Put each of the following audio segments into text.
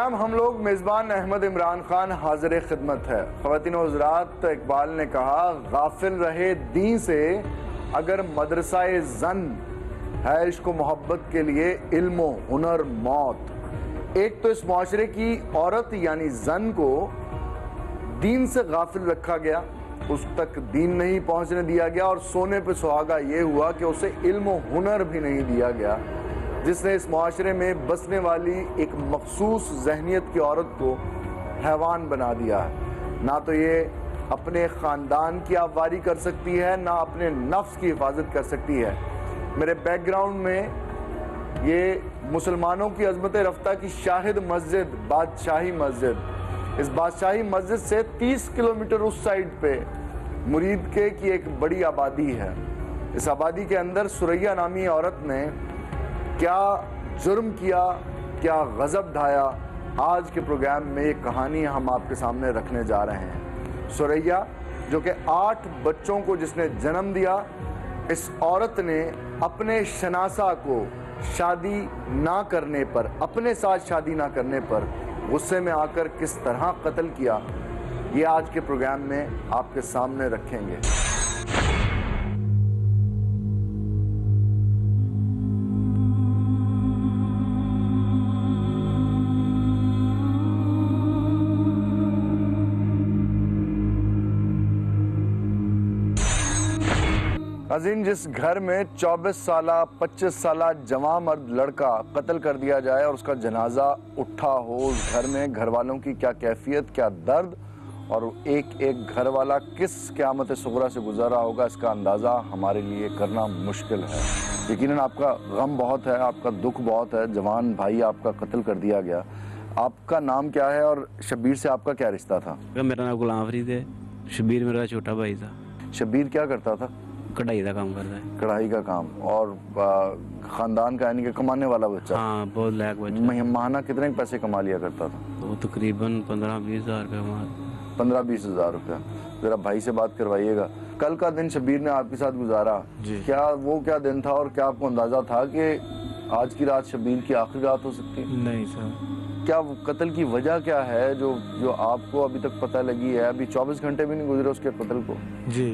Programme हम लोग मेज़बान अहमद इमरान खान हाजिर खिदमत है। ख़वातीन हज़रात, इकबाल ने कहा गाफिल रहे दीन से अगर मदरसाए ज़न है इश्क मोहब्बत के लिए इल्म हुनर मौत। एक तो इस माशरे की औरत यानी जन को दीन से गाफिल रखा गया, उस तक दीन नहीं पहुंचने दिया गया और सोने पे सुहागा ये हुआ कि उसे इल्म हुनर भी नहीं दिया गया, जिसने इस माशरे में बसने वाली एक मखसूस जहनीत की औरत को हैवान बना दिया है। ना तो ये अपने ख़ानदान की आबवारी कर सकती है, ना अपने नफ्स की हिफाजत कर सकती है। मेरे बैकग्राउंड में ये मुसलमानों की अज़मत रफ्ता की शाहिद मस्जिद बादशाही मस्जिद, इस बादशाही मस्जिद से 30 किलोमीटर उस साइड पे मुरीद के की एक बड़ी आबादी है। इस आबादी के अंदर सुरैया नामी औरत ने क्या जुर्म किया, क्या गज़ब ढाया, आज के प्रोग्राम में एक कहानी हम आपके सामने रखने जा रहे हैं। सुरैया जो कि 8 बच्चों को जिसने जन्म दिया, इस औरत ने अपने शनासा को शादी ना करने पर, अपने साथ शादी ना करने पर गुस्से में आकर किस तरह कत्ल किया, ये आज के प्रोग्राम में आपके सामने रखेंगे। अजीम, जिस घर में 24 साल 25 साल जवान मर्द लड़का कत्ल कर दिया जाए और उसका जनाजा उठा हो, उस घर में घर वालों की क्या कैफियत, क्या दर्द और एक एक घर वाला किस क़यामत सुगरा से गुजरा होगा, इसका अंदाज़ा हमारे लिए करना मुश्किल है। यकीनन आपका गम बहुत है, आपका दुख बहुत है, जवान भाई आपका कत्ल कर दिया गया। आपका नाम क्या है और शब्बीर से आपका क्या रिश्ता था? मेरा नाम गुलाम फरीद है, शब्बीर मेरा छोटा भाई था। शब्बीर क्या करता था? कढ़ाई का काम करता है। कढ़ाई का काम। और खानदान का यानी कि कमाने वाला बच्चा? हाँ, बहुत लायक बच्चा। माहाना कितने पैसे कमा लिया करता था? तो तकरीबन 15-20 हज़ार रुपये। 15-20 हज़ार रुपया। जरा भाई से बात करवाइएगा। कल का दिन शब्बीर ने आपके साथ गुजारा, क्या वो क्या दिन था और क्या आपको अंदाजा था कि आज की रात शब्बीर की आखिरी रात हो सकती है? नहीं सर। क्या कत्ल की वजह क्या है जो आपको अभी तक पता लगी है? अभी 24 घंटे भी नहीं गुजरे उसके कत्ल को। जी,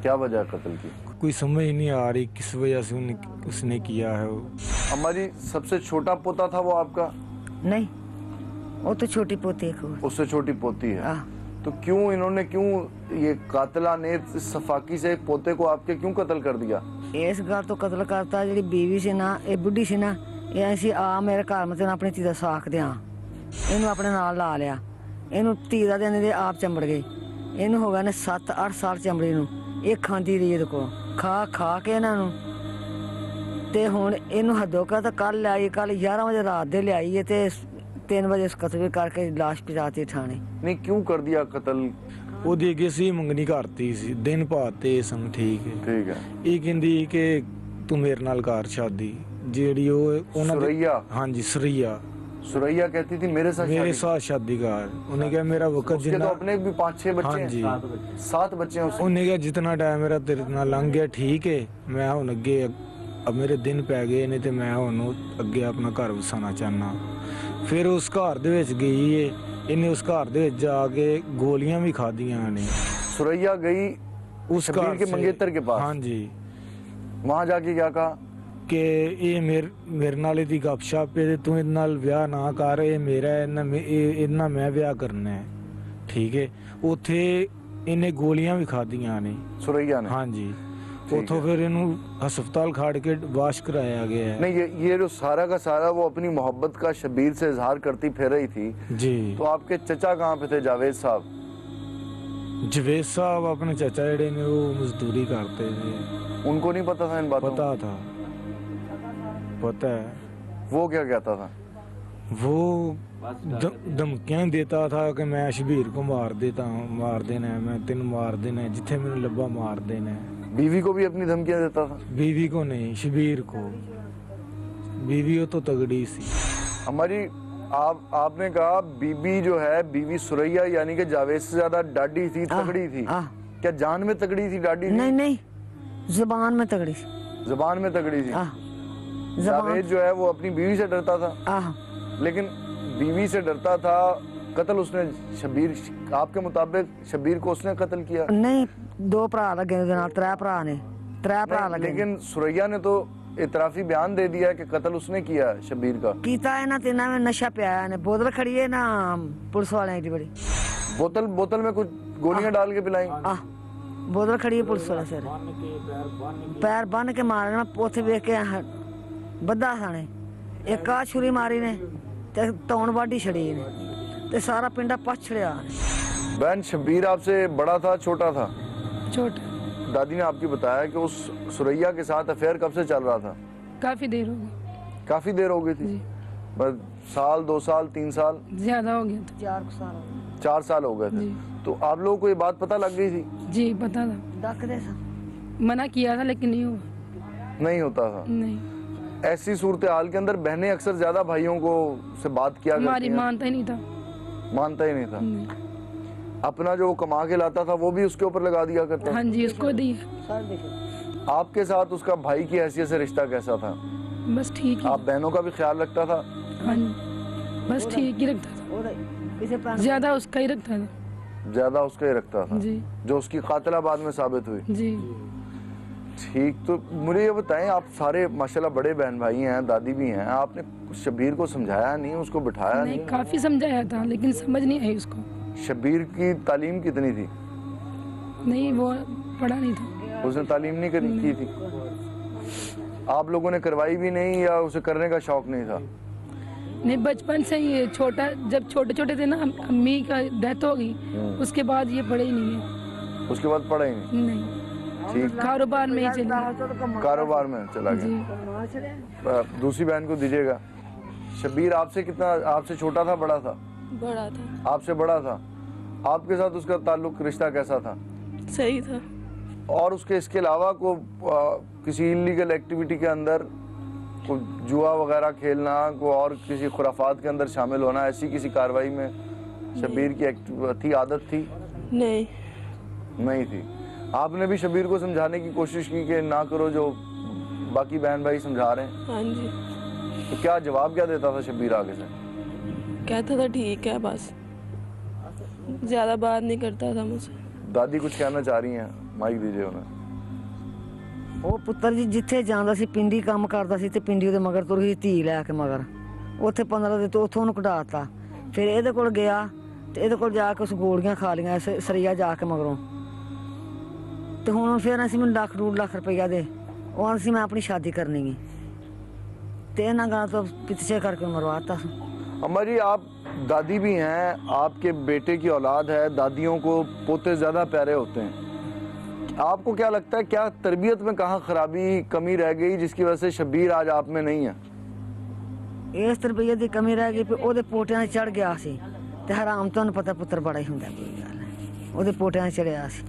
क्या वजह कत्ल की? कोई समझ ही नहीं आ रही किस वजह से उसने किया है। वो अम्मा जी, सबसे छोटा पोता था वो आपका? नहीं, वो तो छोटी पोती है। उससे छोटी पोती है। तो क्यों इन्होंने ये कातिला ने सफाकी से एक पोते को आपके क्यों कत्ल कर दिया? इस घर तो कत्ल करता जी बीवी से ना, ये बुढ़ी से ना, ये ऐसी आ मेरे घर में अपनी धी का साख दिया, इनू अपने नाल ला लिया, इनू धी का दिन दे आप चंबड़ गई, इनू हो गया ने 7-8 साल चंबड़ी नू। ये खांदी रही को खा के इन्हों ते हुण इनू हदों का तो कल लाई, कल 11 बजे रात दे लियाई है ते 3 बजे कत्ल करके लाश पहुंचाती थाने। नहीं, क्यों कर दिया कत्ल? ਉਹਦੀ ਅੱਗੇ ਸੀ ਮੰਗਣੀ ਕਰਤੀ ਸੀ, ਦਿਨ ਪਾਤੇ ਸੰਗ ਠੀਕ ਹੈ। ਠੀਕ ਹੈ। ਇਹ ਕਹਿੰਦੀ ਕਿ ਤੂੰ ਮੇਰੇ ਨਾਲ ਕਰ ਸ਼ਾਦੀ, ਜਿਹੜੀ ਉਹ ਉਹਨਾਂ सुरैया? ਹਾਂਜੀ सुरैया। सुरैया कहती थी मेरे साथ शादी कर। उन्हें कहा मेरा वक्त जितना तो अपने भी 5-6 बच्चे हैं। 7 बच्चे हैं। उन्हें कहा जितना टाइम मेरा तेरे नाल लंघ गया ठीक है, मैं हुण अगे अब मेरे दिन पै गए ने ते मैं हुण अगे अपना घर वसाना चाहना। फिर उस घर दे विच गई है, इन्हें उस घर दे विच जाके गोलियां भी खादियां ने। सुरैया गई उस घर के मंगेतर के पास? हाँ जी। वहां जाके क्या कहा कि ये मेरे नाल दी गपशप है, तू इहदे नाल ब्याह ना कर, ये मेरा इन्ना मैं ब्याह करना है, ठीक है। उथे इन्हें गोलियां भी खादियां ने सुरैया ने? हाँ जी। उथों फिर इनू हस्पताल खाड़ के वाश कराया गया है। नहीं, ये जो सारा का सारा वो अपनी मोहब्बत का शब्बीर से इजहार करती फिर रही थी जी। तो आपके चचा कहाँ पे थे? जावेद साहब? जावेद साहब अपने चचा जेडे ने वो मजदूरी करते थे। उनको नहीं पता था इन बातों? पता था, पता है। वो क्या कहता था? वो धमकियां देता था कि मैं शब्बीर को मार देना है, मैं तेन मार देना है, जिथे मैंने लब्बा मार देना है। बीवी को भी अपनी धमकियां देता था? बीवी को नहीं, शब्बीर को। बीवी तो तगड़ी सी। हमारी आपने कहा बीबी जो है, बीवी सुरैया यानी कि जावेद से ज्यादा डाडी थी, तगड़ी थी। क्या जान में तगड़ी थी, डाडी थी? नहीं, जुबान में तगड़ी। जुबान में तगड़ी थी। जावेद जो है वो अपनी बीवी से डरता था, लेकिन बीवी से डरता था, कत्ल उसने शब्बीर, आपके मुताबिक शब्बीर को उसने कत्ल किया? नहीं, 2 भरा लगे ਉਹਦੇ ਨਾਲ, 3 भरा ने, 3 भरा लगे। लेकिन सुरैया ने तो इतराफी बयान दे दिया कि कत्ल उसने किया शब्बीर का। कीता ਇਹਨਾਂ ਤਿੰਨਾਂ में नशा ਪਿਆ ਨੇ, बोतल खड़ी है ना पुलिस वाले की बड़ी, बोतल में कुछ गोलियां डाल के पिलाई। बोतल खड़ी है पुलिस वाले सिर, पैर बन के मारे ना, ਉੱਥੇ ਵੇਖ ਕੇ ਬੱਧਾ ਸਾਣੇ ਇੱਕ ਆ ਛੁਰੀ ਮਾਰੀ ਨੇ ਤੇ ਤੌਣ ਵਾਢੀ ਛੜੀ ਨੇ ਤੇ ਸਾਰਾ ਪਿੰਡਾ ਪਛੜਿਆ। बहन, शब्बीर आपसे बड़ा था छोटा था? छोटा। दादी ने आपकी बताया कि उस सुरैया के साथ अफेयर कब से चल रहा था? काफी देर हो गई। काफी देर हो गई थी, बस साल 2 साल 3 साल ज्यादा हो गया था। 4 साल 4 साल हो गए थे। जी। तो आप लोगों को ये बात पता लग गई थी? जी पता था, ਡੱਕਦੇ ਸਾਂ। मना किया था लेकिन नहीं हुआ। नहीं होता था। नहीं, ऐसी सूरत हाल के अंदर बहनें अक्सर ज्यादा भाइयों को से बात किया करती हमारी हैं। मानता ही नहीं था। मानता ही नहीं था। नहीं। अपना जो वो कमा के लाता था वो भी उसके ऊपर लगा दिया करता हाँ जी, उसको दिया। था। आपके साथ उसका भाई की हैसियत से रिश्ता कैसा था? बस ठीक ही। आप बहनों का भी ख्याल रखता था? हाँ जी, बस ठीक ही रखता था, ਕਿਸੇ ਭੈਣ ज्यादा उसका ही रखता था। ज्यादा उसका ही रखता था, जी जो उसकी कातिला बाद में साबित हुई। जी। ठीक, तो मुझे ये बताएं, आप सारे माशाल्लाह बड़े बहन भाई हैं, दादी भी हैं, आपने शब्बीर को समझाया नहीं, उसको बिठाया नहीं, नहीं? काफी समझाया था लेकिन समझ नहीं आई उसको। शब्बीर की तालीम कितनी थी? नहीं, वो पढ़ा नहीं था। उसने तालीम नहीं की थी? आप लोगों ने करवाई भी नहीं या उसे करने का शौक नहीं था? नहीं, बचपन से ही छोटा, जब छोटे छोटे थे ना, अम्मी का डेथ हो गई, उसके बाद ये पढ़े ही नहीं है। उसके बाद पढ़ा ही नहीं? नहीं, ठीक, कारोबार में ही चले। कारोबार में चला जी। गया। दूसरी बहन को दीजिएगा। शब्बीर आपसे कितना, आपसे छोटा था बड़ा था? बड़ा था। आपसे बड़ा था। आपके साथ उसका ताल्लुक, रिश्ता कैसा था? सही था। और उसके इसके अलावा को किसी इलीगल एक्टिविटी के अंदर को जुआ वगैरह खेलना, को और किसी खुराफात के अंदर शामिल होना, ऐसी किसी कार्रवाई में शब्बीर की थी, आदत थी? नहीं। नहीं थी। आपने भी शब्बीर को समझाने की कोशिश की कि ना करो जो बाकी बहन भाई समझा रहे हैं? हाँ जी। तो क्या जवाब क्या देता था शब्बीर आगे से? कहता था ठीक है, बस ज्यादा बात नहीं करता था मुझसे। दादी कुछ कहना चाह रही हैं, माइक दीजिए उन्हें। ਉਹ ਪੁੱਤਰ ਜੀ ਜਿੱਥੇ ਜਾਂਦਾ ਸੀ ਪਿੰਡੀ ਕੰਮ ਕਰਦਾ ਸੀ ਤੇ ਪਿੰਡੀ ਉਹਦੇ ਮਗਰ ਤੁਰ ਗਈ ਧੀ ਲੈ ਕੇ ਮਗਰ, ਉੱਥੇ 15 ਦਿਨ ਤੋਂ ਉੱਥੋਂ ਉਹਨੂੰ ਕਢਾਤਾ। ਫਿਰ ਇਹਦੇ ਕੋਲ ਗਿਆ ਤੇ ਇਹਦੇ ਕੋਲ ਜਾ ਕੇ ਉਸ ਗੋਲੀਆਂ ਖਾ ਲਈਆਂ ਸਰੀਆ ਜਾ ਕੇ ਮਗਰੋਂ। ਤੇ ਹੁਣ ਫਿਰ ਅਸੀਂ ਮੈਨੂੰ ਲੱਖ 2 ਲੱਖ ਰੁਪਈਆ ਦੇ, ਉਹ ਅਸੀਂ ਮੈਂ ਆਪਣੀ ਸ਼ਾਦੀ ਕਰਨੀ ਹੈ ਤੇ ਇਹਨਾਂ ਗਾਂ ਤੋਂ ਪਿੱਛੇ ਕਰਕੇ ਮਰਵਾਤਾ। अम्मा जी, आप दादी भी हैं, आपके बेटे की औलाद है, दादियों को पोते ज़्यादा प्यारे होते हैं। आपको क्या लगता है, क्या तरबियत में कहाँ खराबी कमी रह गई जिसकी वजह से शब्बीर आज आप में नहीं है? ਇਸ ਤਰਬੀਅਤ ਦੀ ਕਮੀ ਰਹਿ ਗਈ ਵੀ ਉਹਦੇ ਪੋਟਿਆਂ 'ਤੇ ਚੜ ਗਿਆ ਸੀ ਤੇ ਹਰਾਮ ਤੁਹਾਨੂੰ ਪਤਾ ਪੁੱਤਰ ਬੜਾ ਹੀ ਹੁੰਦਾ, ਕੋਈ ਗੱਲ ਨਹੀਂ। ਉਹਦੇ ਪੋਟਿਆਂ 'ਤੇ ਚੜਿਆ ਸੀ,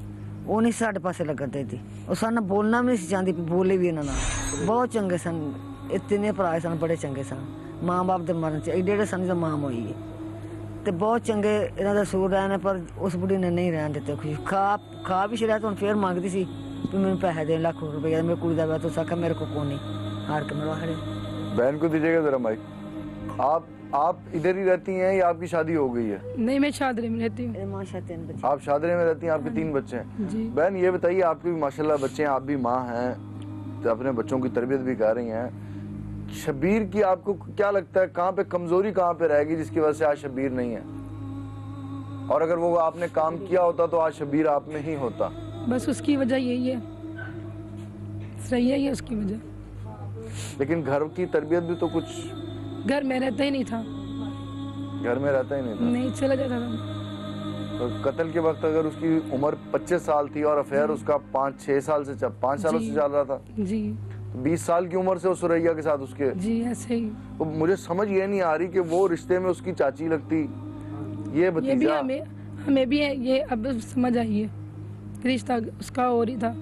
ਉਹ ਨਹੀਂ ਸਾਡੇ ਪਾਸੇ ਲੱਗਣ ਦਿੰਦੀ। ਉਹ ਸਾਨੂੰ ਬੋਲਣਾ ਵੀ ਨਹੀਂ ਸੀ ਚਾਹੁੰਦੀ, ਬੋਲੇ ਵੀ ਇਹਨਾਂ ਨਾਲ। ਬਹੁਤ ਚੰਗੇ ਸਨ ਇਹ ਤਿੰਨੇ ਭਰਾ ਸਨ, ਬੜੇ ਚੰਗੇ ਸਨ। ਮਾਂ ਬਾਪ ਦੇ ਮਰਨ 'ਚ ਏਡੇ ਏਡੇ ਸਨ ਜਦੋਂ ਮਾਂ ਹੋਈ ਹੈ ਤੇ ਬਹੁਤ ਚੰਗੇ ਇਹਨਾਂ ਦਾ ਸੂਰ ਰਹੇ ਨੇ, ਪਰ ਉਸ ਬੁੱਢੀ ਨੇ ਨਹੀਂ ਰਹਿਣ ਦਿੱਤੇ ਖੁਸ਼ੀ। ਖਾ ਵੀ ਛੜਿਆ ਤਾਂ ਹੁਣ ਫੇਰ ਮੰਗਦੀ ਸੀ ਵੀ ਮੈਨੂੰ ਪੈਸੇ ਦੇ, ਲੱਖ ਰੁਪਏ ਮੇਰੀ ਕੁੜੀ ਦਾ ਵਿਆਹ। ਤੁਸੀਂ ਆਖਿਆ ਮੇਰੇ ਕੋਲ ਕੋਈ नहीं, हार के मरवा खड़े। बहन को दीजिएगा जरा माइक। आप इधर ही रहती हैं या आपकी शादी हो गई है? नहीं, मैं शादरे में रहती हूँ। मेरे माशा 3 बच्चे। आप शादरे में रहती हैं, आपके 3 बच्चे हैं। जी। बहन ये बताइए, आपके भी माशाल्लाह बच्चे हैं, आप भी माँ हैं, तो अपने बच्चों की तरबियत भी कर रही हैं। शब्बीर की आपको क्या लगता है, कहाँ पे कमजोरी कहाँ पे रहेगी जिसकी वजह से आज शब्बीर नहीं है? और अगर वो आपने काम किया होता तो आज शब्बीर आप में ही होता? बस उसकी वजह यही है, सही है, ये उसकी वजह। लेकिन घर की तरबियत भी तो कुछ, घर में रहता ही नहीं था। घर में रहता ही नहीं था? नहीं, चला जाता था। तो कत्ल के वक्त अगर उसकी उम्र 25 साल थी और अफेयर उसका 5-6 साल से 5 सालों से चल रहा था, जी 20 साल की उम्र से उस सुरैया के साथ उसके, जी ऐसे ही। तो मुझे समझ ये नहीं आ रही कि वो रिश्ते में उसकी चाची लगती, ये ये भी भतीजा। हमें भी है, ये अब समझ आई है, रिश्ता उसका और ही था।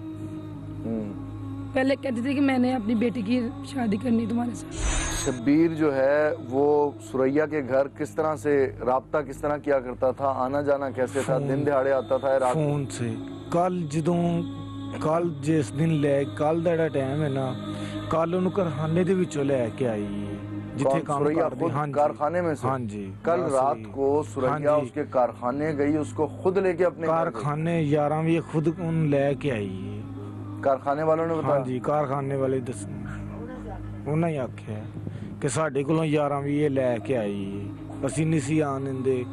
पहले कहती थी कि मैंने अपनी बेटी की शादी करनी तुम्हारे साथ। शब्बीर जो है वो सुरैया के घर किस तरह से राब्ता किस तरह किया करता था, आना जाना कैसे था, दिन दिहाड़े आता था या रात? ਫੋਨ ਸੇ ਕੱਲ ਜਿਸ ਦਿਨ ਲੈ ਕੱਲ ਦਾ ਜਿਹੜਾ ਟਾਈਮ ਹੈ ਨਾ, ਕੱਲ ਉਹਨੂੰ ਘਰਖਾਨੇ ਦੇ ਵਿੱਚੋਂ ਲੈ ਕੇ ਆਈ जिथे कौन? काम सुरैया करती खुद हाँ जी कारखाने में से? हाँ जी कल बस रात यही। को सुरैया हाँ जी। उसके कारखाने गई, उसको खुद लेके अपने घर गई? कारखाने 11 भी खुद उन लेके आई है कारखाने वालों ने हाँ बताया? जी कारखाने वाले दस ਉਹਨਾਂ ਹੀ ਆਖਿਆ ਕਿ ਸਾਡੇ ਕੋਲੋਂ 11 ਵੀ ਇਹ ਲੈ ਕੇ ਆਈ ਹੈ ਅਸੀਂ ਨਹੀਂ ਸੀ ਆਣ ਦਿੰਦੇ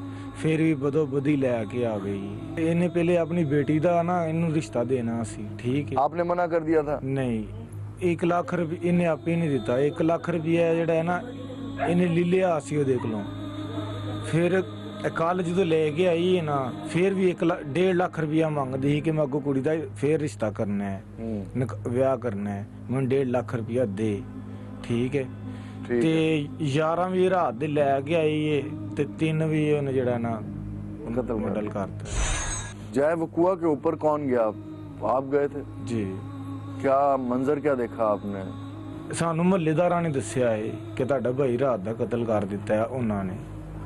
ਫਿਰ ਵੀ ਬਦੋ ਬਦੀ ਲੈ ਕੇ ਆ ਗਈ ਇਹਨੇ ਪਹਿਲੇ ਆਪਣੀ ਬੇਟੀ ਦਾ ਨਾ ਇਹਨੂੰ ਰਿਸ਼ਤਾ ਦੇਣਾ ਸੀ ਠੀਕ ਹੈ आपने मना कर दिया था? ਨਹੀਂ 1 ਲੱਖ ਰੁਪਏ ਇਹਨੇ ਆਪੇ ਨਹੀਂ ਦਿੱਤਾ 1 ਲੱਖ ਰੁਪਏ ਜਿਹੜਾ ਹੈ ਨਾ ਇਹਨੇ ਲੈ ਲਿਆ ਸੀ ਉਹਦੇ ਕੋਲੋਂ ਫਿਰ ਕੱਲ ਜਦੋਂ ਲੈ ਕੇ ਆਈ ਹੈ ਨਾ ਫਿਰ ਵੀ 1.5 ਲੱਖ ਰੁਪਇਆ ਮੰਗਦੀ ਸੀ ਕਿ ਮੈਂ ਅੱਗੋਂ ਕੁੜੀ ਦਾ ਫਿਰ ਰਿਸ਼ਤਾ ਕਰਨਾ ਹੈ ਵਿਆਹ ਕਰਨਾ ਹੈ ਮੈਨੂੰ 1.5 ਲੱਖ ਰੁਪਇਆ ਦੇ ਠੀਕ ਹੈ ठीक ਤੇ है। 11 ਵੀ ਰਾਤ ਦੇ ਲੈ ਕੇ ਆਈ ਏ ਤੇ 3 ਵੀ ਉਹਨੇ ਜਿਹੜਾ ਨਾ कत्ल कर ਮਡਲ दिया। ਕਰਤਾ जय वकुआ के ऊपर कौन गया? आप गए थे? ਜੀ क्या मंजर क्या देखा आपने? ਸਾਨੂੰ ਮਹੱਲੇਦਾਰਾਂ ਨੇ ਦੱਸਿਆ ਏ ਕਿ ਤੁਹਾਡਾ ਭਾਈ ਰਾਤ ਦਾ ਕਤਲ ਕਰ ਦਿੱਤਾ ਹੈ ਉਹਨਾਂ ਨੇ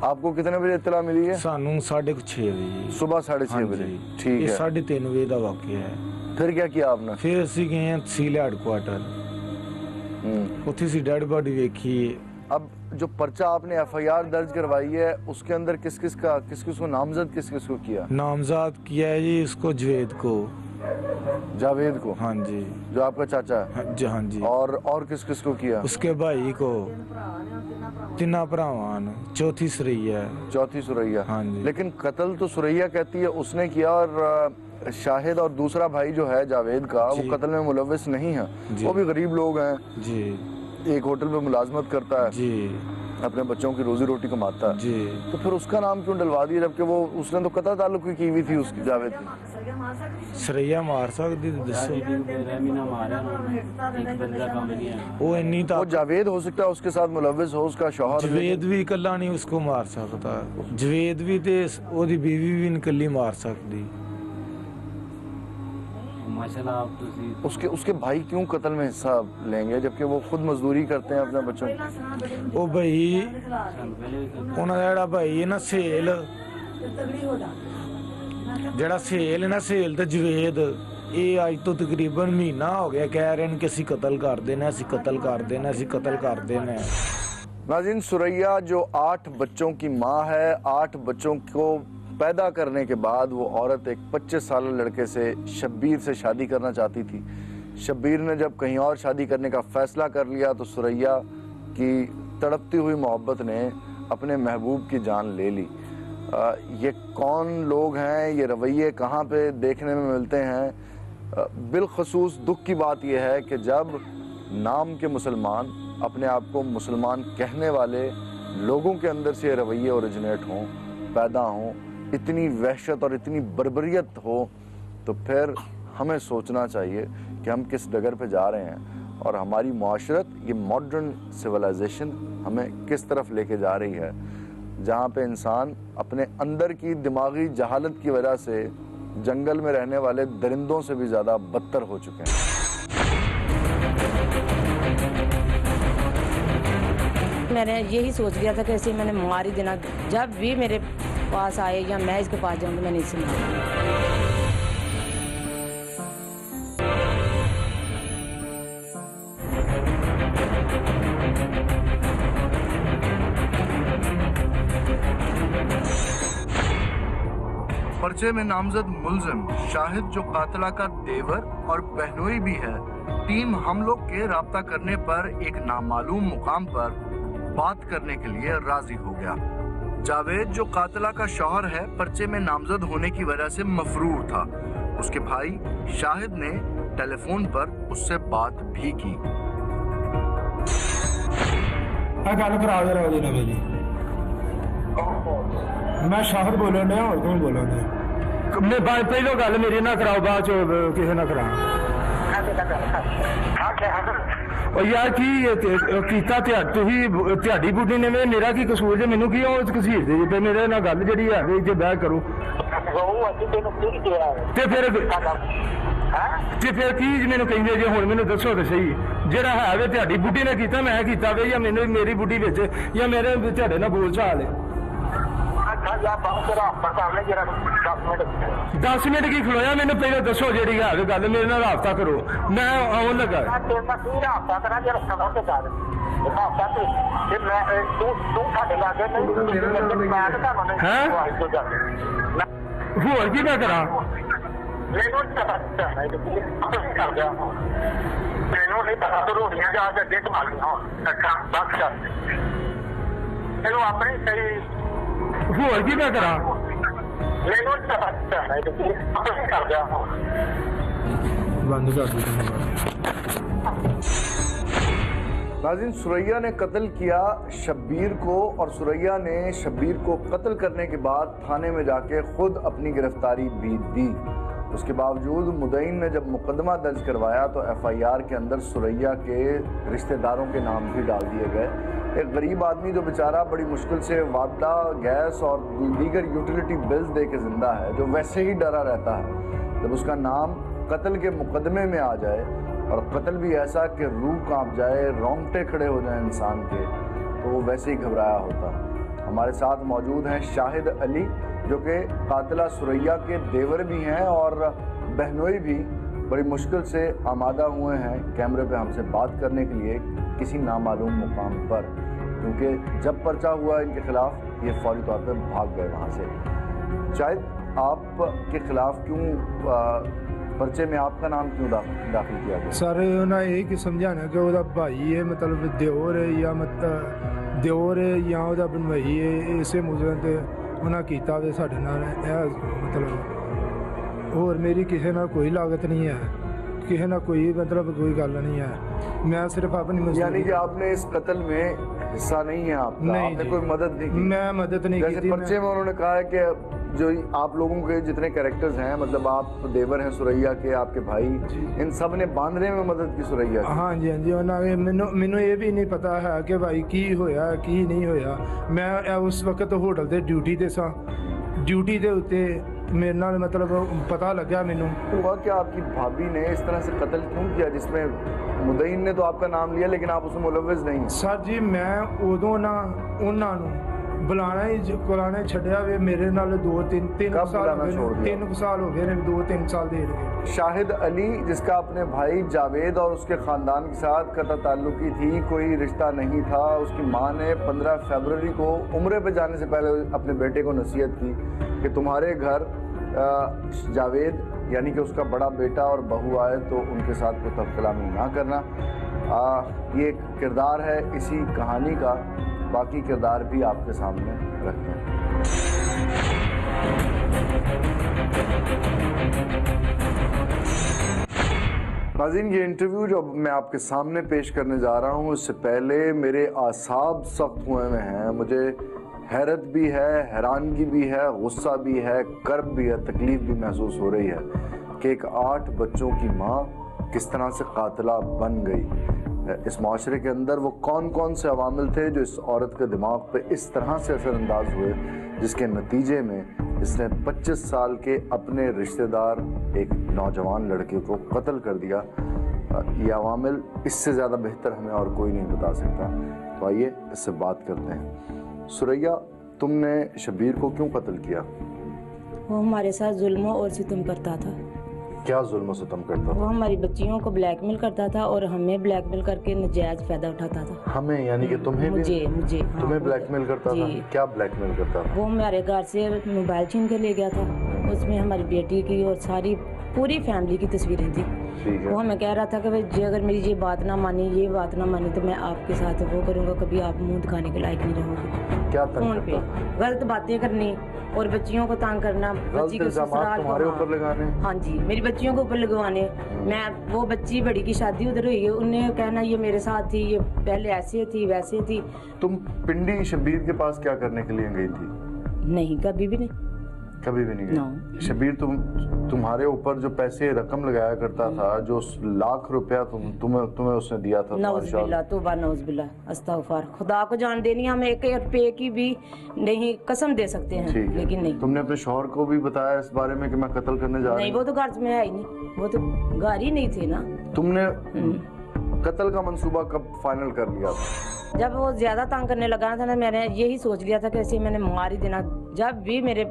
आपको कितने बजे इत्तला मिली है? ਸਾਨੂੰ 6:30 ਵਜੇ सुबह 6:30 बजे। ठीक ਇਹ है, 3:30 ਵਜੇ ਦਾ ਵਾਕਿਆ ਹੈ फिर क्या किया आपने? ਫਿਰ ਅਸੀਂ ਗਏ ਹਾਂ ਤਹਿਸੀਲ ਹੈਡਕੁਆਟਰ ਉੱਥੇ ਅਸੀਂ ਡੈਡ ਬਾਡੀ ਵੇਖੀ अब जो पर्चा आपने FIR दर्ज करवाई है उसके अंदर किस किस को नामजद किस किस को किया? नामजद किया है जी इसको जवेद को जावेद को, हाँ जी जो आपका चाचा है, हाँ जी और किस किस को किया? उसके भाई को तिना भरावान चौथी सुरैया है चौथी सुरैया। हाँ जी। लेकिन कत्ल तो सुरैया कहती है उसने किया और शाहिद और दूसरा भाई जो है जावेद का वो जी। कत्ल में मुलविस नहीं है। जी। वो भी गरीब लोग हैं, जी एक होटल में मुलाजमत करता है, जी अपने बच्चों की रोजी रोटी कमाता है। जी तो फिर उसका नाम क्यों डलवा दिया जबकि वो उसने तो कतल ताल्लुक की हुई थी उसकी जावेद की? सुरैया मार सकती तो दसो वो इन्नी वो जावेद हो सकता है उसके साथ मुलविस हो उसका शौहर। जवेद भी इकल्ला नहीं उसको मार सकता जवेद भी ते ओदी बीवी भी इकल्ली मार सकती उसके उसके भाई क्यों कत्ल में हिस्सा लेंगे जबकि वो खुद मजदूरी करते हैं अपने बच्चों की? ਉਹ ਭਾਈ ਉਹਨਾਂ ਦਾ ਜਿਹੜਾ ਭਾਈ ਹੈ ਨਾ ਸੇਲ ਜਿਹੜਾ ਸੇਲ ਹੈ ਨਾ ਸੇਲ ਤੇ ਜਵੇਦ ਇਹ ਅੱਜ ਤੋਂ ਤਕਰੀਬਨ ਮਹੀਨਾ ਹੋ ਗਿਆ ਕਹਿ ਰਹੇ ਨੇ ਕਿ ਅਸੀਂ ਕਤਲ ਕਰ ਦੇਣਾ ਅਸੀਂ ਕਤਲ ਕਰ ਦੇਣਾ ਅਸੀਂ ਕਤਲ ਕਰ ਦੇਣਾ नाज़रीन, सुरैया जो 8 बच्चों की माँ है, 8 बच्चों को पैदा करने के बाद वो औरत एक 25 साल लड़के से शब्बीर से शादी करना चाहती थी। शब्बीर ने जब कहीं और शादी करने का फैसला कर लिया तो सुरैया की तड़पती हुई मोहब्बत ने अपने महबूब की जान ले ली। ये कौन लोग हैं, ये रवैये कहाँ पे देखने में मिलते हैं? बिलखसूस दुख की बात यह है कि जब नाम के मुसलमान अपने आप को मुसलमान कहने वाले लोगों के अंदर से ये रवैये ओरिजिनेट हों, पैदा हों, इतनी वहशत और इतनी बर्बरियत हो, तो फिर हमें सोचना चाहिए कि हम किस डगर पे जा रहे हैं और हमारी माशरत, ये मॉडर्न सिविलाइजेशन हमें किस तरफ लेके जा रही है, जहाँ पे इंसान अपने अंदर की दिमागी जहालत की वजह से जंगल में रहने वाले दरिंदों से भी ज़्यादा बदतर हो चुके हैं। मैंने यही सोच लिया था कि ऐसे मैंने मार ही देना, जब भी मेरे पास आए या मैं इसके पास जाऊंगी मैंने इसे मारा। पर्चे में नामजद मुलजिम शाहिद जो कातला का देवर और बहनोई भी है, टीम हम लोग के राब्ता करने पर एक नामालूम मुकाम पर बात करने के लिए राजी हो गया। जावेद जो कातला का शौहर है, पर्चे में नामजद होने की वजह से मफरूर था। उसके भाई शाहिद ने टेलीफोन पर उससे बात भी की। गल करा जरा ਉਹਦੇ ਨਾਲ ਮੇਰੀ ਮੈਂ ਸ਼ਾਹਰ ਬੋਲਣ ਡਿਆ ਹੋਰ ਕੌਣ ਬੋਲਣ ਡਿਆ ਮੈਂ ਬਾਅਦ ਪਹਿਲੋਂ ਗੱਲ ਮੇਰੀ ਨਾ ਕਰਾਓ ਬਾਅਦ ਚ ਕਿਸੇ ਨਾਲ ਕਰਾ ਉਹ ਯਾਰ ਕੀ ਕੀਤਾ ਤੁਹਾਡੀ ਬੁੱਢੀ ਨੇ ਮੇਰਾ ਕੀ ਕਸੂਰ ਜੇ ਮੈਨੂੰ ਕੀ ਉਹ ਕਸੀਰ ਦੇ ਜੇ ਮੇਰੇ ਨਾਲ ਗੱਲ ਜਿਹੜੀ ਹੈ ਜੇ ਬਹਿ ਕਰੋ ਤੇ ਫਿਰ ਕੀ ਮੈਨੂੰ ਕਹਿੰਦੇ ਜੇ ਹੁਣ ਮੈਨੂੰ ਦੱਸੋ ਤੇ ਸਹੀ ਜਿਹੜਾ ਹੈ ਵੇ ਤੁਹਾਡੀ ਬੁੱਢੀ ਨੇ ਕੀਤਾ ਮੈਂ ਕੀਤਾ ਵੇ ਜਾਂ ਮੈਨੂੰ ਮੇਰੀ ਬੁੱਢੀ ਵਿੱਚ ਜਾਂ ਮੇਰੇ ਤੁਹਾਡੇ ਨਾਲ ਬੋਲ ਚਾਲ ਹੈ 10 मिनट की खलोया मैंने पहले दसो जी गल मेरे नाल राबता करो मैं आउन लगा होर की मैं करा ਮੈਨੂੰ ਨਹੀਂ ਪਤਾ ਤੂੰ ਰੋਟੀਆਂ ਜਾ ਕੇ ਅੱਗੇ ਕਮਾ ਲਈਆਂ ਅੱਛਾ ਬਸ ਕਰ ਇਹਨੂੰ ਆਪਣੇ ਸਹੀ होर की मैं करा ਮੈਨੂੰ ਨਹੀਂ ਪਤਾ ਚਾਹਣਾ ਇਹ ਆਪੇ ਕਰ ਗਿਆ बंद कर दी नाज़रीन, सुरैया ने कत्ल किया शब्बीर को और सुरैया ने शब्बीर को कत्ल करने के बाद थाने में जाके खुद अपनी गिरफ्तारी भी दी। उसके बावजूद मुद्दईन ने जब मुकदमा दर्ज करवाया तो FIR के अंदर सुरैया के रिश्तेदारों के नाम भी डाल दिए गए। एक गरीब आदमी जो बेचारा बड़ी मुश्किल से वादा, गैस और दीगर यूटिलिटी बिल्स दे के ज़िंदा है, जो वैसे ही डरा रहता है, जब उसका नाम कत्ल के मुकदमे में आ जाए और कत्ल भी ऐसा कि रूह कांप जाए, रोंगटे खड़े हो जाए इंसान के, तो वो वैसे ही घबराया होता। हमारे साथ मौजूद हैं शाहिद अली, जो कि कातिला सुरैया के देवर भी हैं और बहनोई भी बड़ी मुश्किल से आमादा हुए हैं कैमरे पे हमसे बात करने के लिए किसी नामालूम मुकाम पर, क्योंकि जब पर्चा हुआ इनके खिलाफ ये फौरी तौर पर भाग गए वहाँ से। शायद आपके खिलाफ क्यों पर्चे में आपका नाम क्यों दाखिल किया गया? सर उन्हें यही समझाना कि वह भाई है, मतलब दिओर है या मतलब दिओर है या वह बनवाई है, इसे मुजरम ते उन्हें किया ते साडे नाल मतलब होर मेरी किसी नाल कोई लागत नहीं है, किसी ना कोई मतलब कोई गल नहीं है। मैं सिर्फ अपनी यानी कि आपने इस कत्ल में हिस्सा नहीं है आपका, नहीं आपने जी। कोई मदद नहीं की? मैं मदद नहीं की जैसे थी। पर्चे में उन्होंने कहा है कि जो आप लोगों के जितने कैरेक्टर्स हैं, मतलब आप देवर हैं सुरैया के, आपके भाई, इन सब ने बांधने में मदद की सुरैया की? हाँ जी हाँ जी, उन्होंने मैनू ये भी नहीं पता है कि भाई की होया की नहीं होया। मैं उस वक्त होटल से ड्यूटी ते सा, ड्यूटी के उत्ते मेरे नाल मतलब पता लग्या मैनू। तो हुआ कि आपकी भाभी ने इस तरह से कत्ल क्यों किया, जिसमें मुद्दईन ने तो आपका नाम लिया लेकिन आप उसमें मुलव्विस नहीं हैं? सर जी मैं उदों ना उन्होंने बुलाना ही बुलाना छड्या वे मेरे नाल 2-3 कब साल बुलाना छोड़ दिया? 3 साल हो गए ने, 2-3 साल दे गए। शाहिद अली, जिसका अपने भाई जावेद और उसके ख़ानदान के साथ कतई ताल्लुकी थी, कोई रिश्ता नहीं था, उसकी माँ ने 15 फरवरी को उम्रे पे जाने से पहले अपने बेटे को नसीहत की कि तुम्हारे घर जावेद यानी कि उसका बड़ा बेटा और बहू आए तो उनके साथ कोई तफकलामी ना करना। ये एक किरदार है इसी कहानी का, बाकी किरदार भी आपके सामने रखते हैं। नाज़रीन, ये इंटरव्यू जो मैं आपके सामने पेश करने जा रहा हूँ, इससे पहले मेरे आसाब सख्त हुए हैं। मुझे हैरत भी है, हैरानगी भी है, गुस्सा भी है, कर्ब भी है, तकलीफ़ भी महसूस हो रही है कि एक 8 बच्चों की माँ किस तरह से कातिला बन गई। इस माशरे के अंदर वो कौन कौन से अवामिल थे जो इस औरत के दिमाग पे इस तरह से असरअंदाज हुए, जिसके नतीजे में इसने 25 साल के अपने रिश्तेदार एक नौजवान लड़के को कत्ल कर दिया। ये अवामिल इससे ज़्यादा बेहतर हमें और कोई नहीं बता सकता। तो आइए इससे बात करते हैं। सुरैया, तुमने शब्बीर को क्यों कत्ल किया? वो हमारे साथ जुल्म और सितम करता था। क्या जुल्म सितम करता वो था? हमारी बच्चियों को ब्लैकमेल करता था और हमें ब्लैकमेल करके नजायज फायदा उठाता था। हमें यानी कि तुम्हें भी? मुझे हाँ, तुम्हें ब्लैकमेल करता था? जी। क्या ब्लैकमेल करता था? वो हमारे घर से मोबाइल छीन के ले गया था, उसमें हमारी बेटी की और सारी पूरी फैमिली की तस्वीरें थी। ठीक है। वो हमें कह रहा था कि भाई जी अगर मेरी ये बात ना मानी, ये बात ना मानी तो मैं आपके साथ वो करूँगा, कभी आप मुंह दिखाने के लायक नहीं रहोगे। क्या फोन तंग पे करता था? गलत बातें करनी और बच्चियों को तंग करना, बच्ची को इल्जामात ससुराल तुम्हारे को- ऊपर लगाने? हाँ जी, मेरी बच्चियों को ऊपर लगवाने। मैं वो बच्ची बड़ी की शादी उधर हुई है, उन्हें कहना ये मेरे साथ थी, ये पहले ऐसे थी वैसे थी। तुम पिंडी शब्बीर के पास क्या करने के लिए गई थी? नहीं, कभी भी नहीं। कभी भी नहीं गई? No. शब्बीर तुम्हारे ऊपर जो पैसे रकम लगाया करता था, जो लाख रुपया तुम्हें उसने दिया था, नौज़बिल्ला, तौबा नौज़बिल्ला, अस्तगफार। खुदा को जान देनी, हम 1 रुपये की भी नहीं कसम दे सकते हैं, ठीक है। लेकिन नहीं। तुमने अपने शौहर को भी बताया इस बारे में कि मैं कत्ल करने जा रही नहीं, हूँ? वो तो घर में है ही नहीं, वो तो घर ही नहीं थे ना। तुमने कत्ल का मंसूबा कब फाइनल कर लिया था? जब वो ज़्यादा तंग करने लगा था ना, मैंने यही सोच लिया था कि ऐसे मैंने मार ही देना। जब भी मेरे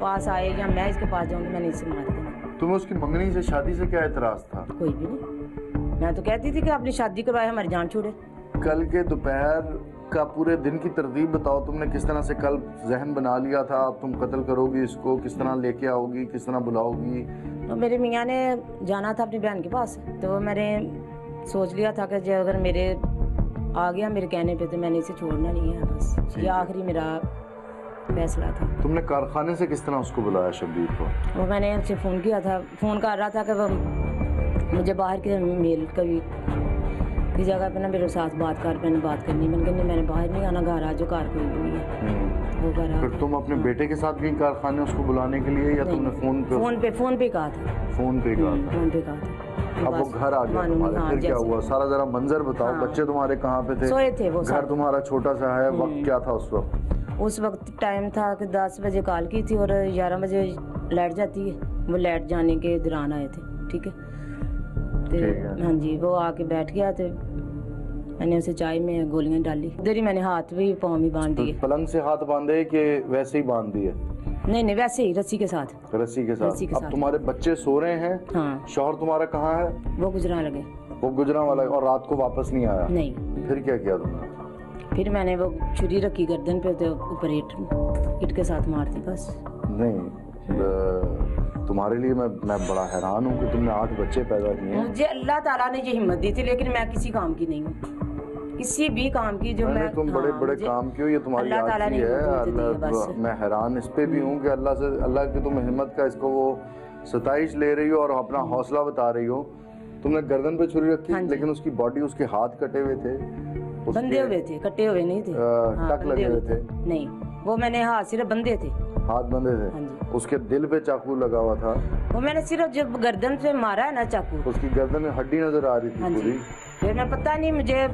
पास आए या मैं इसके पास जाऊंगी, मैंने इसे मार देना। तुम्हें उसकी मंगनी से, शादी से क्या एतराज था? कोई भी नहीं, मैं तो कहती थी कि अपनी शादी करवाए, हमारी जान छोड़े। कल के दोपहर का पूरे दिन की तरतीब बताओ, तुमने किस तरह से कल जहन बना लिया था, अब तुम कत्ल करोगी इसको, किस तरह लेके आओगी, किस तरह बुलाओगी? तो मेरे मियाँ ने जाना था अपनी बहन के पास, तो मैंने सोच लिया था कि जो अगर मेरे आ गया मेरे कहने पे, तो मैंने इसे छोड़ना नहीं है, बस ये आखिरी मेरा फैसला था। तुमने कारखाने से किस तरह उसको बुलाया शब्बीर को? वो मैंने उनसे फ़ोन किया था, फ़ोन कर रहा था कि वो मुझे बाहर के मेल कभी की जगह पे ना मेरे साथ बात कर, मैंने बात करनी, मैंने कहा मैंने बाहर नहीं आना, घर आ जो, कार कोई नहीं है वो घर आ। फिर तुम अपने बेटे के साथ गई कारखाने उसको बुलाने के लिए, या तुमने फ़ोन पे कहा था? फ़ोन पे कहा था। अब वो घर आ गया तुम्हारे, फिर क्या हुआ? सारा जरा मंजर बताओ। बच्चे तुम्हारे कहाँ पे थे? सोए थे वो। घर तुम्हारा छोटा सा है, वक्त क्या था उस वक्त? उस वक्त टाइम था कि 10 बजे कॉल की थी और 11 बजे लाइट जाती है। वो लाइट जाने के दौरान आए थे, ठीक है। तो हाँ जी, वो आके बैठ गया, तो मैंने उसे चाय में गोलियां डाली, उधर ही मैंने हाथ भी पाँव भी बांध दिए। पलंग से हाथ बांधे कि वैसे ही बांध दिए? नहीं, वैसे ही रस्सी के साथ। रस्सी के साथ। अब तुम्हारे बच्चे सो रहे हैं? हाँ। शौहर तुम्हारा कहाँ है? वो गुजरा लगे। वो गुजरा वाला है, और रात को वापस नहीं आया? नहीं। फिर क्या किया तुमने? फिर मैंने वो छुरी रखी गर्दन पे, तो ऊपर ईंट के साथ मार दी, बस। नहीं, तुम्हारे लिए मैं बड़ा हैरान हूँ कि तुमने 8 बच्चे पैदा किए। मुझे अल्लाह ताला ने ये हिम्मत दी थी, लेकिन मैं किसी काम की नहीं हूँ, किसी भी काम की जो मैं। तुम बड़े बड़े काम की हो, ये तुम्हारी आदत है। अल्लाह, मैं हैरान इस पे भी हूँ कि अल्लाह की तुम हिम्मत का इसको वो सताइश ले रही हो और अपना हौसला बता रही हो। तुमने गर्दन पे छुरी रखी, लेकिन उसकी बॉडी, उसके हाथ कटे हुए थे? बंधे हुए थे, कटे हुए नहीं थे। टक लगे हुए थे? नहीं, वो मैंने हाथ सिर्फ बंधे थे। हाथ बंधे थे? उसके दिल पे चाकू लगा हुआ था? वो मैंने सिर्फ जब गर्दन से मारा है ना चाकू, उसकी गर्दन में हड्डी नजर आ रही थी पूरी? फिर मैं पता नहीं, मुझे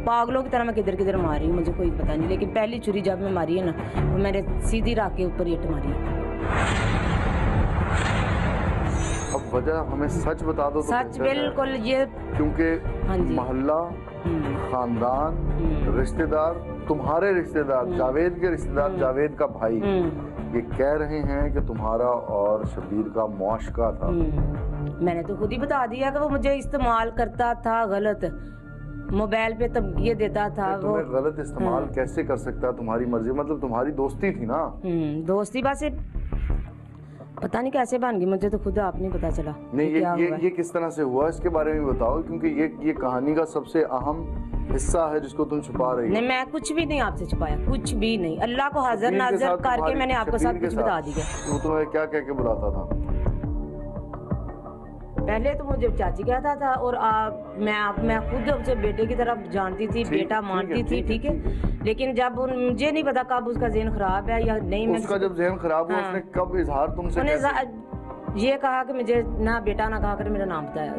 पागलों की तरह मैं किधर किधर मारी, मुझे कोई पता नहीं, लेकिन पहली छुरी जब मैं मारी है ना, वो मैंने सीधी राख के ऊपर ईंट मारी है। अब वजह हमें सच बता दो। सच बिल्कुल, ये क्योंकि मोहल्ला, खानदान, रिश्तेदार, तुम्हारे रिश्तेदार, जावेद के रिश्तेदार, जावेद का भाई, ये कह रहे हैं कि तुम्हारा और शब्बीर का मुआशका था। मैंने तो खुद ही बता दिया कि वो मुझे इस्तेमाल करता था, गलत मोबाइल पे धमकियां देता था। वो गलत इस्तेमाल कैसे कर सकता है? तुम्हारी मर्जी, मतलब तुम्हारी दोस्ती थी ना? दोस्ती बस पता नहीं कैसे बन गई, मुझे तो खुद आप नहीं पता चला। नहीं, ये किस तरह से हुआ, इसके बारे में बताओ, क्योंकि ये कहानी का सबसे अहम हिस्सा है जिसको तुम छुपा रही हो। नहीं, मैं कुछ भी नहीं आपसे छुपाया, कुछ भी नहीं। अल्लाह को हाजिर नाज़िर करके मैंने आपको सब कुछ बता दिया। वो तुम्हें क्या कह के बुलाता था? पहले तो मुझे चाची कहता था, और मैं खुद उसे बेटे की तरफ जानती थी, बेटा मानती थी, ठीक है। लेकिन जब मुझे नहीं पता कब उसका ज़हन खराब है या नहीं। उसका जब ज़हन खराब हुआ, उसने कब इजहार तुमसे ये कहा कि मुझे ना बेटा ना कहा कर मेरा नाम बताया,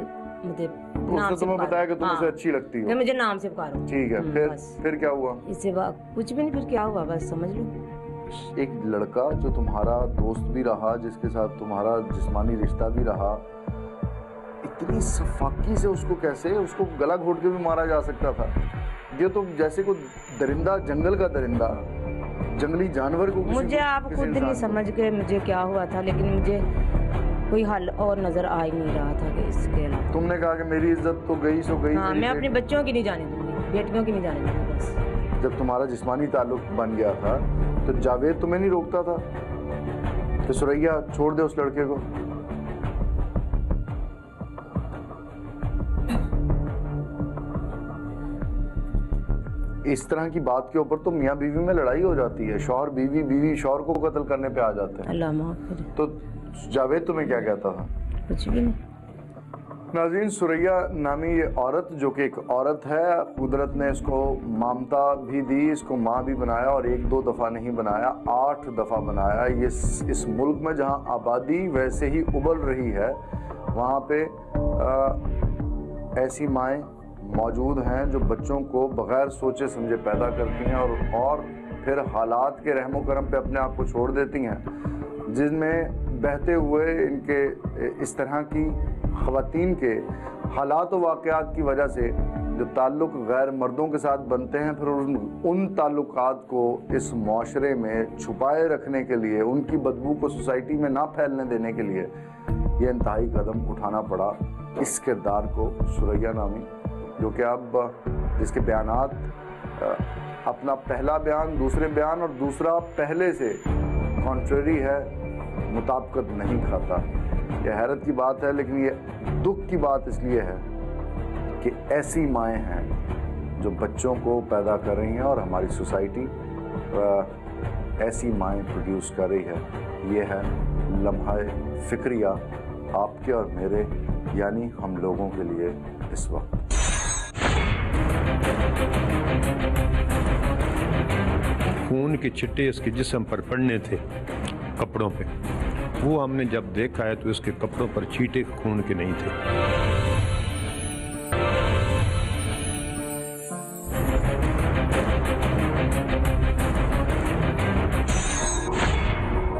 मुझे नाम से तुम्हें बताया कि तुम उसे अच्छी लगती हो, मुझे नाम से पुकारो। ठीक है, फिर क्या हुआ? इससे कुछ भी नहीं, फिर क्या हुआ बस समझ लो। एक लड़का जो तुम्हारा दोस्त भी रहा, जिसके साथ तुम्हारा जिस्मानी रिश्ता भी रहा, इतनी सफाकी से उसको गला घोट के भी मारा जा सकता था? ये तो जैसे कोई दरिंदा, जंगल का दरिंदा, जंगली जानवर को। मुझे आप खुद नहीं समझ के मुझे क्या हुआ था, लेकिन मुझे कोई हल और नजर आ ही नहीं रहा था कि इसके अलावा। तुमने कहा कि मेरी इज्जत तो गई सो गई। हाँ, मैं अपने बच्चों की नहीं जाने दूंगी, बेटियों की नहीं जाने दूंगी बस। जब तुम्हारा जिस्मानी ताल्लुक बन गया था, तो जावेद तुम्हें नहीं रोकता था कि सुरैया छोड़ दे उस लड़के को? इस तरह की बात के ऊपर तो मियाँ बीवी में लड़ाई हो जाती है, शौहर बीवी, बीवी शौहर को कत्ल करने पे आ जाते हैं। अल्लाह माफ करे। तो जावेद तुम्हें क्या कहता था? कुछ भी नहीं। नाज़रीन, सुरैया नामी ये औरत, जो कि एक औरत है, कुदरत ने इसको ममता भी दी, इसको माँ भी बनाया, और 1-2 दफ़ा नहीं बनाया, 8 दफ़ा बनाया। ये इस मुल्क में जहाँ आबादी वैसे ही उबल रही है, वहाँ पे ऐसी माएँ मौजूद हैं जो बच्चों को बग़ैर सोचे समझे पैदा करती हैं और फिर हालात के रहमो करम पे अपने आप को छोड़ देती हैं, जिनमें बहते हुए इनके इस तरह की ख़वातीन के हालात व वाक़यात की वजह से जो ताल्लुक गैर मर्दों के साथ बनते हैं, फिर उन ताल्लुकात को इस माशरे में छुपाए रखने के लिए, उनकी बदबू को सोसाइटी में ना फैलने देने के लिए ये इंतहाई कदम उठाना पड़ा इस किरदार को, सुरैया नामी, जो कि अब जिसके बयानात अपना पहला बयान दूसरे बयान और दूसरा पहले से कॉन्ट्ररी है, मुताबिकत नहीं खाता। यह हैरत की बात है, लेकिन ये दुख की बात इसलिए है कि ऐसी माएँ हैं जो बच्चों को पैदा कर रही हैं और हमारी सोसाइटी ऐसी माएँ प्रोड्यूस कर रही है। ये है लम्हा फिक्रिया आपके और मेरे, यानी हम लोगों के लिए इस वक्त। खून के छिट्टे इसके जिस्म पर पड़ने थे कपड़ों पे, वो हमने जब देखा है तो इसके कपड़ों पर छींटे खून के नहीं थे।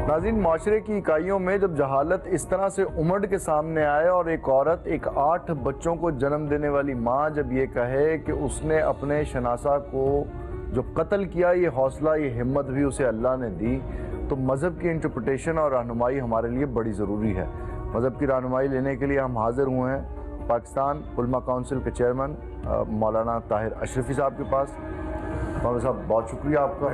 नाज़रीन, माशरे की इकाइयों में जब जहालत इस तरह से उमड़ के सामने आए और एक औरत, एक 8 बच्चों को जन्म देने वाली माँ जब ये कहे कि उसने अपने शनासा को जो कत्ल किया, ये हौसला, ये हिम्मत भी उसे अल्लाह ने दी, तो मज़हब की इंटरप्रिटेशन और रहनुमाई हमारे लिए बड़ी ज़रूरी है। मज़हब की रहनुमाई लेने के लिए हम हाज़िर हुए हैं पाकिस्तान उलमा काउंसिल के चेयरमैन मौलाना ताहिर अशरफी साहब के पास। मौलाना साहब, बहुत शुक्रिया आपका,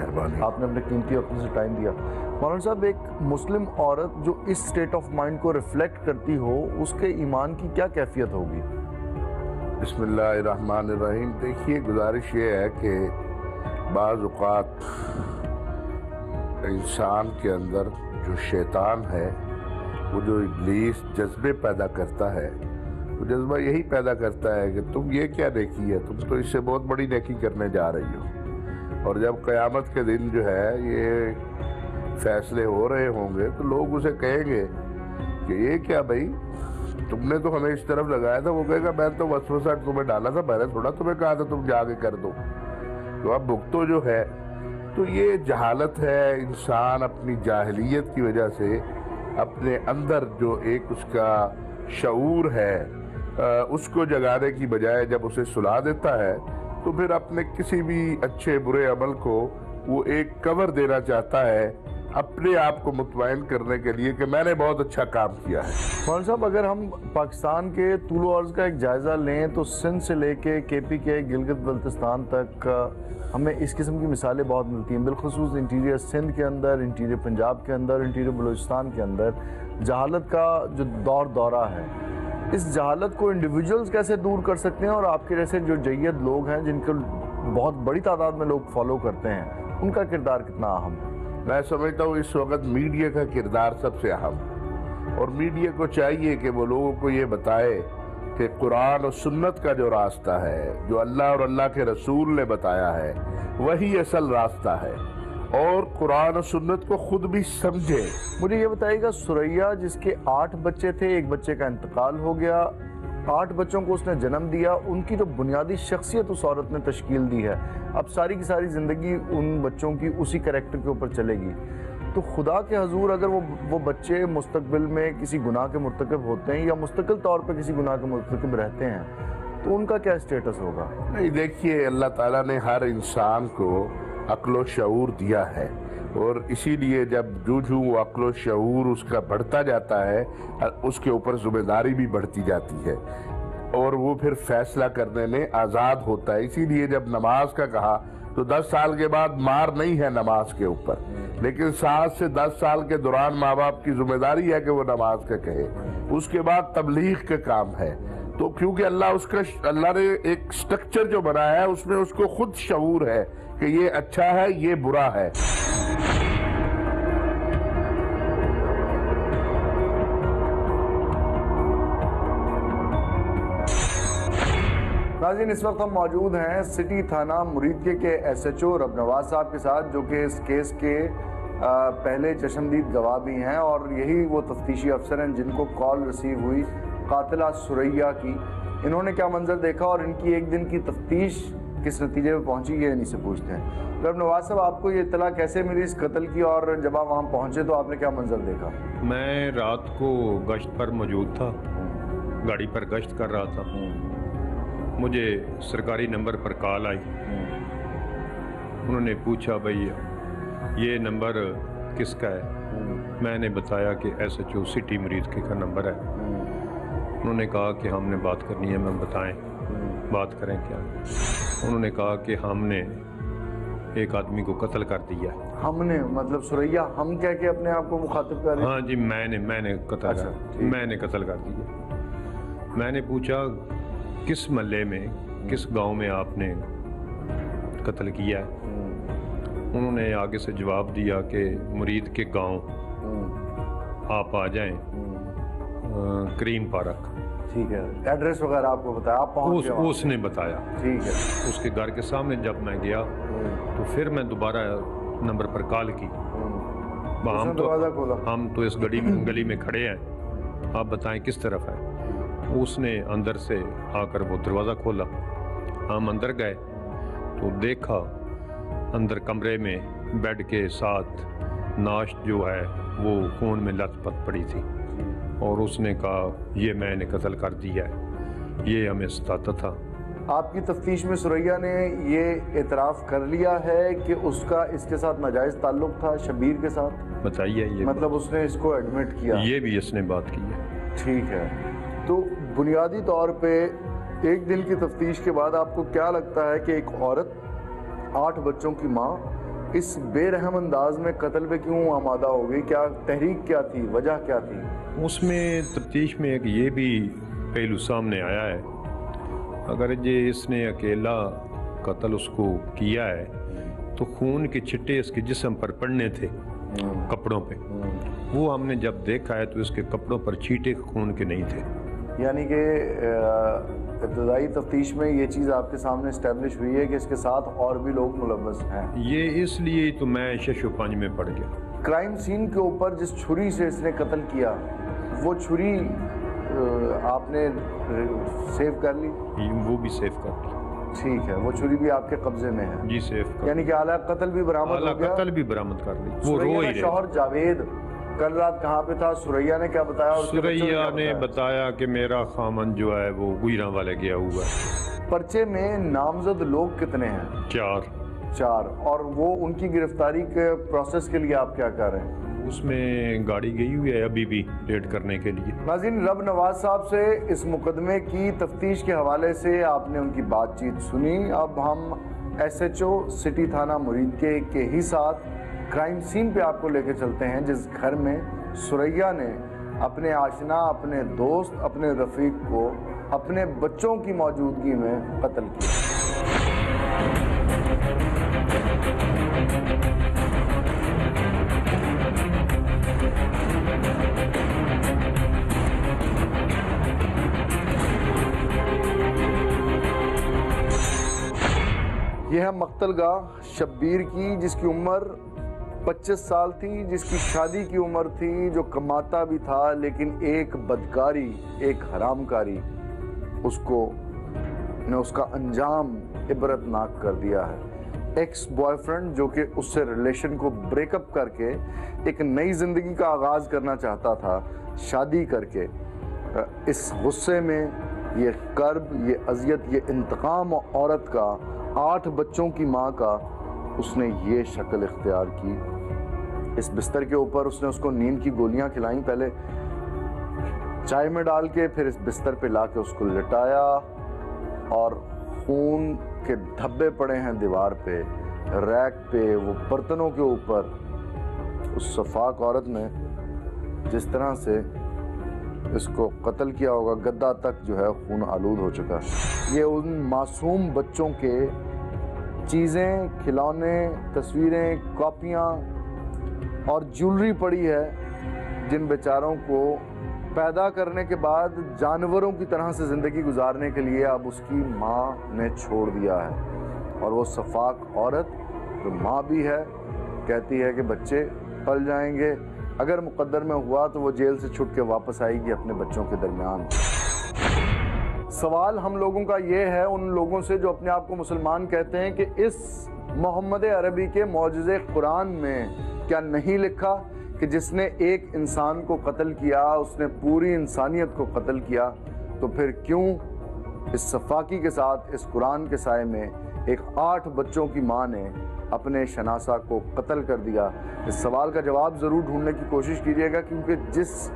आपने अपने कीमती वक्त से टाइम दिया। मौलाना साहब, एक मुस्लिम औरत जो इस स्टेट ऑफ माइंड को रिफ्लेक्ट करती हो, उसके ईमान की क्या कैफियत होगी? बिस्मिल्लाहिर्रहमानिर्रहीम। देखिए, गुजारिश ये है कि बाज़ औक़ात इंसान के अंदर जो शैतान है, वो जो इब्लीस जज्बे पैदा करता है, वो जज्बा यही पैदा करता है कि तुम ये क्या नेकी है, तुम तो इससे बहुत बड़ी नेकी करने जा रही हो। और जब क़यामत के दिन जो है ये फैसले हो रहे होंगे तो लोग उसे कहेंगे कि ये क्या भाई, तुमने तो हमें इस तरफ लगाया था। वो कहेगा मैं तो वसवसा तुम्हें डाला था, मैंने थोड़ा तुम्हें कहा था तुम जाके कर दो। तो अब भुगतो जो है, तो ये जहालत है। इंसान अपनी जाहिलियत की वजह से अपने अंदर जो एक उसका शऊर है उसको जगाने की बजाय जब उसे सुला देता है, तो फिर अपने किसी भी अच्छे बुरे अमल को वो एक कवर देना चाहता है, अपने आप को मुतमईन करने के लिए कि मैंने बहुत अच्छा काम किया है। मौलाना साहब, अगर हम पाकिस्तान के तूलो अर्ज़ का एक जायज़ा लें तो सिंध से लेके KPK गिलगित बल्तिस्तान तक हमें इस किस्म की मिसालें बहुत मिलती हैं, बिलखुसूस इंटीरियर सिंध के अंदर, इंटीरियर पंजाब के अंदर, इंटीरियर बलूचिस्तान के अंदर जहालत का जो दौरा है। इस जहालत को इंडिविजुअल्स कैसे दूर कर सकते हैं, और आपके जैसे जो जय्यद लोग हैं जिनको बहुत बड़ी तादाद में लोग फॉलो करते हैं, उनका किरदार कितना अहम है? मैं समझता हूँ इस वक्त मीडिया का किरदार सबसे अहम है, और मीडिया को चाहिए कि वो लोगों को ये बताए कि कुरान और सुन्नत का जो रास्ता है, जो अल्लाह और अल्लाह के रसूल ने बताया है, वही असल रास्ता है, और कुरान और सुन्नत को खुद भी समझे। मुझे ये बताइएगा, सुरैया जिसके 8 बच्चे थे, एक बच्चे का इंतकाल हो गया, 8 बच्चों को उसने जन्म दिया, उनकी जो बुनियादी शख्सियत उस औरत ने तश्कील दी है, अब सारी की सारी ज़िंदगी उन बच्चों की उसी कैरेक्टर के ऊपर चलेगी। तो खुदा के हजूर अगर वो बच्चे मुस्तकबिल में किसी गुनाह के मुर्तकब होते हैं या मुस्तकिल तौर पर किसी गुनाह के मुर्तकब रहते हैं, तो उनका क्या स्टेटस होगा? नहीं, देखिए, अल्लाह ताला ने हर इंसान को अक्ल शऊर दिया है, और इसीलिए जब जो वो अक्ल शऊर उसका बढ़ता जाता है, उसके ऊपर जिम्मेदारी भी बढ़ती जाती है, और वो फिर फैसला करने में आज़ाद होता है। इसीलिए जब नमाज का कहा तो 10 साल के बाद मार नहीं है नमाज के ऊपर, लेकिन 7 से 10 साल के दौरान माँ बाप की जिम्मेदारी है कि वो नमाज का कहे। उसके बाद तबलीग का काम है, तो क्योंकि अल्लाह ने एक स्ट्रक्चर जो बनाया है उसमें उसको खुद शऊर है कि ये अच्छा है, ये बुरा है। नाज़रीन, इस वक्त हम मौजूद हैं सिटी थाना मुरीदके के SHO रबनवाज साहब के साथ, जो कि इस केस के पहले चश्मदीद गवाह भी हैं, और यही वो तफ्तीशी अफसर हैं जिनको कॉल रिसीव हुई कातिला सुरैया की। इन्होंने क्या मंजर देखा और इनकी एक दिन की तफ्तीश किस नतीजे में पहुंची, ये इन्हीं से पूछते हैं। रबनवाज साहब, आपको ये इत्तला कैसे मिली इस कत्ल की, और जब आप वहाँ पहुँचे तो आपने क्या मंजर देखा? मैं रात को गश्त पर मौजूद था, गाड़ी पर गश्त कर रहा था। मुझे सरकारी नंबर पर कॉल आई। उन्होंने पूछा भाई ये नंबर किसका है। मैंने बताया कि SHO सिटी मुरीद के का नंबर है। उन्होंने कहा कि हमने बात करनी है। मैं बताएं बात करें क्या। उन्होंने कहा कि हमने एक आदमी को कत्ल कर दिया। हमने मतलब सुरैया हम कह के अपने आप को मुखातिब कर रहे हैं? हाँ जी, मैंने कत्ल कर दिया। मैंने पूछा किस महल्ले में, किस गांव में आपने कत्ल किया है। उन्होंने आगे से जवाब दिया कि मुरीद के गांव आप आ जाएं, करीम पार्क। ठीक है, एड्रेस वगैरह आपको बताया, आप पहुंच गए? उसने बताया। ठीक है। उसके घर के सामने जब मैं गया तो फिर मैं दोबारा नंबर पर कॉल की। हम तो इस गली में खड़े हैं, आप बताएं किस तरफ है। उसने अंदर से आकर वो दरवाज़ा खोला। हम अंदर गए तो देखा अंदर कमरे में बेड के साथ नाश जो है वो खून में लथपथ पड़ी थी। और उसने कहा ये मैंने कत्ल कर दिया है, ये हमें सताता था। आपकी तफ्तीश में सुरैया ने ये एतराफ़ कर लिया है कि उसका इसके साथ नाजायज़ ताल्लुक़ था, शब्बीर के साथ? बताइए। ये मतलब उसने इसको एडमिट किया? ये भी इसने बात की है। ठीक है, तो बुनियादी तौर पे एक दिन की तफ्तीश के बाद आपको क्या लगता है कि एक औरत 8 बच्चों की माँ इस बेरहम अंदाज में कत्ल पे क्यों आमादा हो गई? क्या तहरीक क्या थी, वजह क्या थी? उसमें तफ्तीश में एक ये भी पहलू सामने आया है, अगर ये इसने अकेला कत्ल उसको किया है तो खून के छिट्टे इसके जिस्म पर पड़ने थे, कपड़ों पे। वो हमने जब देखा है तो इसके कपड़ों पर छींटे खून के नहीं थे। यानी कि इब्तदाई तफ्तीश में ये चीज़ आपके सामने इस्टेब्लिश हुई है कि इसके साथ और भी लोग मुलव्वस हैं। ये इसलिए तो मैं 605 में पड़ गया। क्राइम सीन के ऊपर जिस छुरी से इसने कत्ल किया, वो छुरी आपने सेव कर ली? वो भी सेव कर ली। ठीक है, वो छुरी भी आपके कब्जे में है? जी, सेव कर। यानी कि आला कत्ल भी बरामद हो गया? कत्ल भी बरामद कर ली। वो रो ही शौहर जावेद कल रात कहाँ पे था? सुरैया ने क्या बताया? सुरैया ने बताया कि मेरा खामन जो है वो गुजरा वाले गया हुआ है। पर्चे में नामजद लोग कितने हैं? 4। और वो उनकी गिरफ्तारी के प्रोसेस के लिए आप क्या कर रहे हैं? उसमें गाड़ी गई हुई है अभी भी रेड करने के लिए। नाज़रीन, रब नवाज साहब से इस मुकदमे की तफ्तीश के हवाले से आपने उनकी बातचीत सुनी। अब हम SHO सिटी थाना मुरीद के ही साथ क्राइम सीन पे आपको लेके चलते हैं, जिस घर में सुरैया ने अपने आशना, अपने दोस्त, अपने रफीक को अपने बच्चों की मौजूदगी में कत्ल किया। यह है मक्तलगाह शब्बीर की, जिसकी उम्र 25 साल थी, जिसकी शादी की उम्र थी, जो कमाता भी था, लेकिन एक बदकारी, एक हरामकारी उसका अंजाम इबरतनाक कर दिया है। एक्स बॉयफ्रेंड जो कि उससे रिलेशन को ब्रेकअप करके एक नई जिंदगी का आगाज करना चाहता था, शादी करके, इस गुस्से में ये कर्ब, ये अजियत, ये इंतकाम औरत का, 8 बच्चों की माँ का, उसने ये शक्ल इख्तियार की। इस बिस्तर के ऊपर उसने उसको नींद की गोलियां खिलाई, पहले चाय में डाल के, फिर इस बिस्तर पे ला के उसको लिटाया और खून के धब्बे पड़े हैं दीवार पे, रैक पे, वो बर्तनों के ऊपर। उस सफाक औरत ने जिस तरह से इसको कत्ल किया होगा, गद्दा तक जो है खून आलूद हो चुका है। ये उन मासूम बच्चों के चीज़ें, खिलौने, तस्वीरें, कॉपियाँ और ज्वेलरी पड़ी है, जिन बेचारों को पैदा करने के बाद जानवरों की तरह से ज़िंदगी गुजारने के लिए अब उसकी माँ ने छोड़ दिया है। और वो सफाक औरत जो माँ भी है, कहती है कि बच्चे पल जाएंगे, अगर मुकद्दर में हुआ तो वो जेल से छुट के वापस आएगी अपने बच्चों के दरमियान। सवाल हम लोगों का ये है उन लोगों से जो अपने आप को मुसलमान कहते हैं कि इस मोहम्मद अरबी के मौजज़े कुरान में क्या नहीं लिखा कि जिसने एक इंसान को कत्ल किया उसने पूरी इंसानियत को कत्ल किया? तो फिर क्यों इस सफाकी के साथ इस कुरान के साए में एक 8 बच्चों की माँ ने अपने शनासा को कत्ल कर दिया? इस सवाल का जवाब ज़रूर ढूंढने की कोशिश कीजिएगा, क्योंकि जिस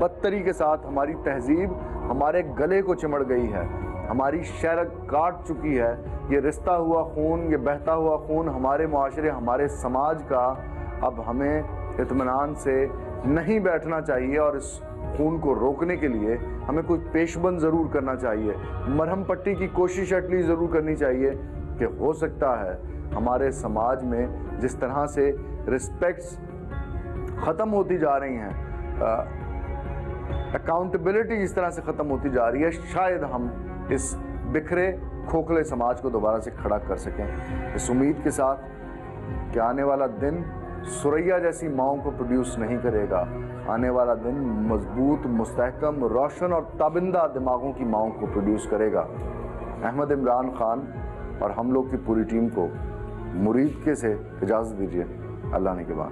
बदतरी के साथ हमारी तहजीब हमारे गले को चिमड़ गई है, हमारी शरक काट चुकी है, ये रिश्ता हुआ खून, ये बहता हुआ खून हमारे मुआशरे, हमारे समाज का अब हमें इत्मीनान से नहीं बैठना चाहिए और इस खून को रोकने के लिए हमें कोई पेशबंद ज़रूर करना चाहिए, मरहम पट्टी की कोशिश एटलीस्ट ज़रूर करनी चाहिए कि हो सकता है हमारे समाज में जिस तरह से रिस्पेक्ट्स ख़त्म होती जा रही हैं, अकाउंटेबिलिटी जिस तरह से ख़त्म होती जा रही है, शायद हम इस बिखरे खोखले समाज को दोबारा से खड़ा कर सकें। इस उम्मीद के साथ कि आने वाला दिन सुरैया जैसी माओं को प्रोड्यूस नहीं करेगा, आने वाला दिन मजबूत, मुस्तहकम, रोशन और ताबिंदा दिमागों की माओं को प्रोड्यूस करेगा। अहमद इमरान खान और हम लोग की पूरी टीम को मुरीद के से इजाज़त दीजिए। अल्लाह ने के बाद।